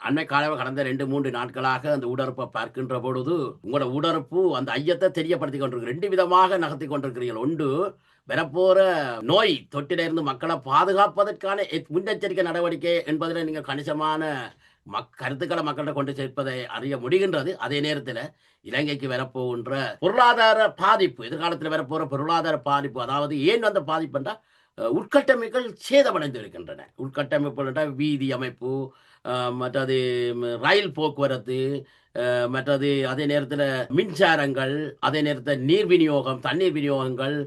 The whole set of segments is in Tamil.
அண்மை காலம் கடந்த 2, 3 நாட்களாக அந்த உடற்பை பார்க்கின்ற பொழுது, உங்களோட உடற்பு அந்த ஐயத்த தெரியப்படுத்திக் கொண்டிருக்கு. 2 விதமாக நகர்த்திக் கொண்டிருக்கிறீர்கள். ஒன்று வரப்போற நோய் தொற்றிலிருந்து மக்கள பாதுகாப்பதற்கான முன்னெச்சரிக்கை நடவடிக்கை என்பதில நீங்க கணிசமான கருத்துக்கள மக்கள்ட்ட கொண்டு சேர்ப்பதை அறிய முடிகின்றது. அதே நேரத்தில இலங்கைக்கு வரப்போகின்ற பொருளாதார பாதிப்பு, எதிர்காலத்தில வரப்போற பொருளாதார பாதிப்பு, அதாவது ஏன் அந்த பாதிப்பு என்றால், உட்கட்டமைப்புகள் சேதமடைந்து இருக்கின்றன. உட்கட்டமைப்புகள் என்றால் வீதி அமைப்பு, மற்றது ரயில் போக்குவரத்து, மற்றது அதே நேரத்தில மின்சாரங்கள், அதே நேரத்தில நீர் விநியோகம், தண்ணீர் விநியோகங்கள்,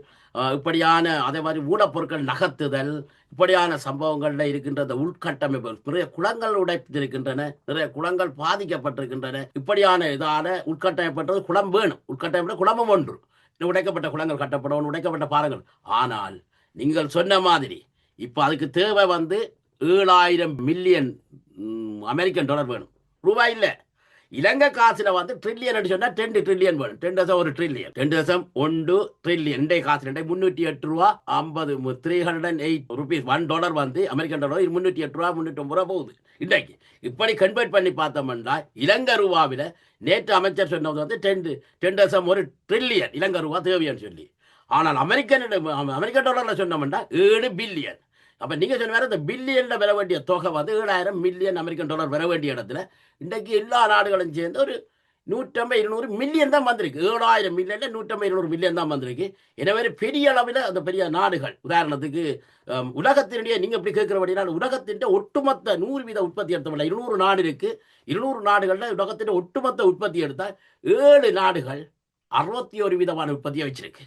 இப்படியான அதே மாரி மூலப்பொருட்கள் நகர்த்துதல், இப்படியான சம்பவங்கள்ல இருக்கின்ற இந்த உள்கட்டமைப்பு, நிறைய குளங்கள் உடைத்திருக்கின்றன, நிறைய குளங்கள் பாதிக்கப்பட்டிருக்கின்றன. இப்படியான இதால உள்கட்டமைப்புன்றது குளம் வேணும். உள்கட்டமைப்பு குளமும் ஒன்று. உடைக்கப்பட்ட குளங்கள் கட்டப்படணும், உடைக்கப்பட்ட பாலங்கள். ஆனால் நீங்கள் சொன்ன மாதிரி, இப்ப அதுக்கு தேவை வந்து 7,000 மில்லியன் அமெரிக்கன் டாலர் வேணும். ரூபாய் இல்ல. இலங்கை காசுல வந்து ட்ரில்லியன் சொன்னா 10 ட்ரில்லியன் வேணும். 10 ட்ரில்லியன். 10 ட்ரில்லியன். இன்றைய காசு 308 ரூபா 50 308 ருபீஸ் $1 வந்து அமெரிக்கன் டாலர் 308 ரூபா 309 ரூபா போகுது. இன்றைக்கு இப்படி கன்வெர்ட் பண்ணி பார்த்தோம்னா இலங்கை ரூபாவில நேற்று அமைச்சர் சொன்னது வந்து 10 ட்ரில்லியன் இலங்கை ரூபா தேவைன்னு சொல்லி. ஆனால் அமெரிக்கன் டாலர்ல சொன்னோம்னா 7 பில்லியன். அப்ப நீங்க சொன்ன மாதிரி இந்த பில்லியன்ல வர வேண்டிய தொகை வந்து 7,000 மில்லியன் அமெரிக்கன் டாலர் வர வேண்டிய இடத்துல இன்றைக்கு எல்லா நாடுகளும் சேர்ந்து ஒரு 150, 200 மில்லியன் தான் வந்திருக்கு. 7,000 மில்லியன்ல 150, 200 மில்லியன் தான் வந்திருக்கு. எனவே பெரிய அளவில் அந்த பெரிய நாடுகள் உதாரணத்துக்கு உலகத்தினுடைய நீங்க இப்படி கேட்கிறபடினால் உலகத்தின் ஒட்டுமொத்த 100% உற்பத்தி எடுத்தவில்லை. 200 நாடு இருக்கு. 200 நாடுகள்ல உலகத்தின் ஒட்டுமொத்த உற்பத்தி எடுத்தால் 7 நாடுகள் 61 விதமான உற்பத்தியை வச்சிருக்கு.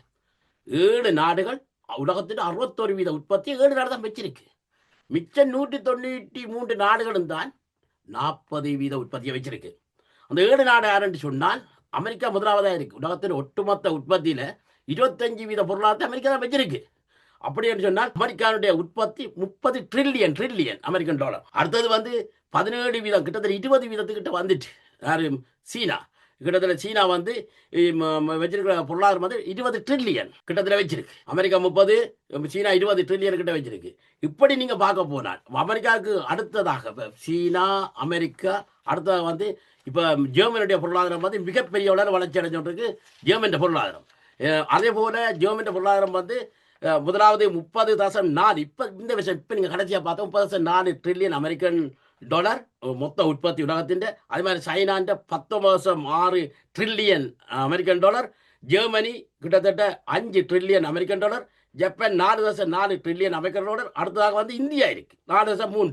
7 நாடுகள் உலகத்தின் 61% உற்பத்தியை 7 நாடு தான் வச்சிருக்கு. மிச்சம் 193 நாடுகளும் தான் 40% உற்பத்தியை வச்சிருக்கு. அந்த 7 நாடு யாருன்னு சொன்னால் அமெரிக்கா முதலாவதாக இருக்கு. உலகத்தின் ஒட்டுமொத்த உற்பத்தியில 25% பொருளாதாரத்தை அமெரிக்கா தான் வச்சிருக்கு. அப்படி என்று சொன்னால் அமெரிக்காவுடைய உற்பத்தி 30 ட்ரில்லியன் அமெரிக்கன் டாலர். அடுத்தது வந்து 17% கிட்டத்தட்ட 20% கிட்ட வந்துட்டு யாரு சீனா. கிட்டத்தட்ட சீனா வந்து வச்சிருக்கிற பொருளாதாரம் வந்து 20 ட்ரில்லியன் கிட்டத்தட்ட வச்சிருக்கு. அமெரிக்கா 30, சீனா 20 ட்ரில்லியன் கிட்ட வச்சிருக்கு. இப்படி நீங்க பார்க்க போனால் அமெரிக்காவுக்கு அடுத்ததாக சீனா, அமெரிக்கா அடுத்ததாக வந்து இப்ப ஜெர்மனுடைய பொருளாதாரம் வந்து மிகப்பெரிய வளர்ச்சி அடைஞ்சிருக்கு. ஜெர்மன் பொருளாதாரம் அதே போல ஜெர்மன் பொருளாதாரம் வந்து முதலாவது 30.4 இப்ப இந்த விஷயம் இப்ப நீங்க கடைசியா பார்த்தா 30.4 ட்ரில்லியன் அமெரிக்கன் டாலர் மொத்த உற்பத்தி உலகத்தின். அதே மாதிரி சைனாண்ட 19.6 ட்ரில்லியன் அமெரிக்கன் டாலர், ஜெர்மனி கிட்டத்தட்ட 5 trillion American dollar, Japan 4.4 trillion American dollar, அடுத்ததாக வந்து இந்தியா இருக்கு 4.3